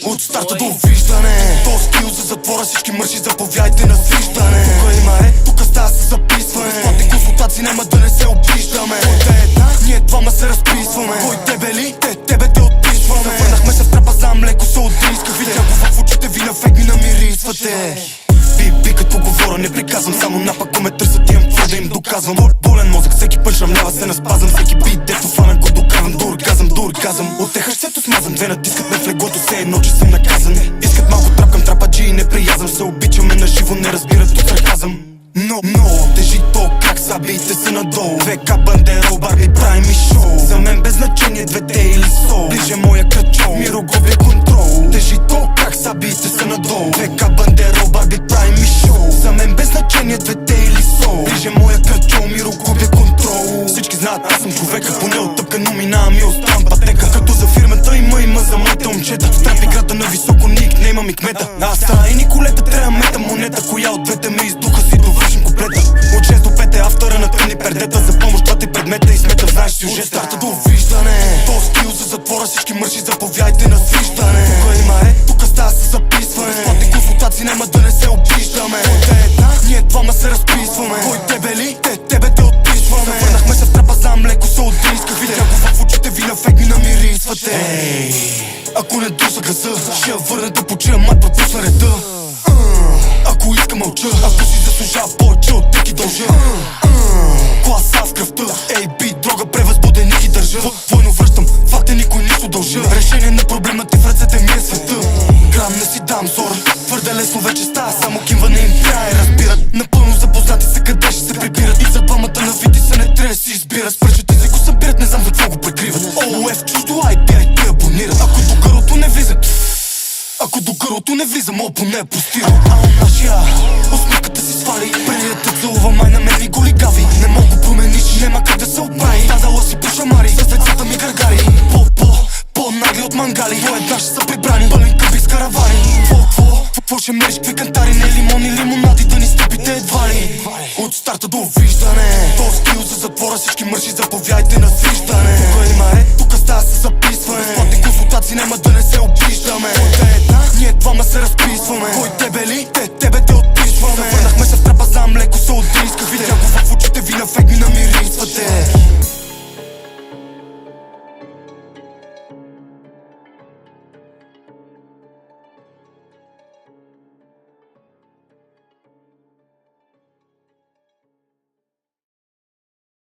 От старта до виждане, то скил за затвора, всички мърши заповядайте на свиждане. Тука има ред, тука става с записване. Безплатни консултации няма да не се обиждаме. Който е една, ние двама се разписваме. Кой тебе ли? Тебе те отписваме. Завърнахме се в трапаза, млеко се отисках. Видях го в очите ви, на фейк ми намирисвате. Би като говоря, не приказвам, само напак го ме търсят, имам какво да им доказвам. Болен мозък, всеки път шрамлява се на спазъм. Всеки бит, дето фана го докарвам до оргазъм. От теха щето смазам, две натискат ме в леглото, все едно, че съм наказан. Искат малко трап към трападжи и неприязъм. Се обичаме на живо, не разбират от сарказъм. Но тежи то как сабиите са надолу. ВК Бандеро, Барби прави ми шоу. За мен без значение двете или сол. Ближе моя кръчо, Миро губя контрол. Тежи то как сабиите са надолу. ВК Бандеро, Барби прави ми шоу. За мен без значение двете или сол. Ближе моя кръчо, Миро губя контрол. Всички знаят, аз съм човека, поне оттъпка, но минавам и оставам пътека. Като за фирмата има за моите момчета. В трап играта на високо ник, не имам и кмета. Аз и Николета трябва мета монета. Коя от двете ме издуха си довършим куплета. От 6 до 5 е автора на тъмни пердета. За помощ пати предмета и смета, знаеш сюжета. От старта до виждане, то скил за затвора, всички мърши заповядайте на свиждане. Тука има ред, тука става с записване. Безплатни консултации няма да не се обиждаме. Който е една, ние двама се разписваме. Кой тебе ли? Тебе те отписваме. Завърнахме се в трапаза, млеко се отисках. Видях го в очите ви, на фейк ми намирисвате. Ако не дуса газа, ще я върна да почуя мат, пропусна реда. Ако иска мълча, ако си заслужава повече от теки дължа. Класа в кръвта, би дрога, превъзбудени ги държа. Двойно връщам, факт е никой нищо дължа. Решение на проблема ти в ръцете ми е света. Грам не си дам зор, твърде лесно вече става, само кимване им трябва и разбират. Напълно запознати се къде ще се прибират. И за двамата на види се не трябва да си избират. Спречете си го събират, не знам за какво го прикриват. ООФ чуждо IP, те абонират. Ако до гърлото не влизат, ако до гърлото не влиза, мога поне простира. Нашия усмивката си свали, преди да те целува, май на мен ми го лигави. Не мога го промениш, нема как да се оправи. Дадала си по шамари, с децата ми гаргари. По-нагли от мангали, по-една ще са прибрани. Пълен къбик с каравани. Какво ще мериш, какви кантари, не лимони, лимонади, да ни стъпите едва ли. От старта до виждане, то скил за затвора, всички мърши заповядайте на свиждане. Тука има ред, тука става с записване. Безплатни консултации няма да не се обиждаме. Който е една, ние двама се разписваме. Кой тебе ли?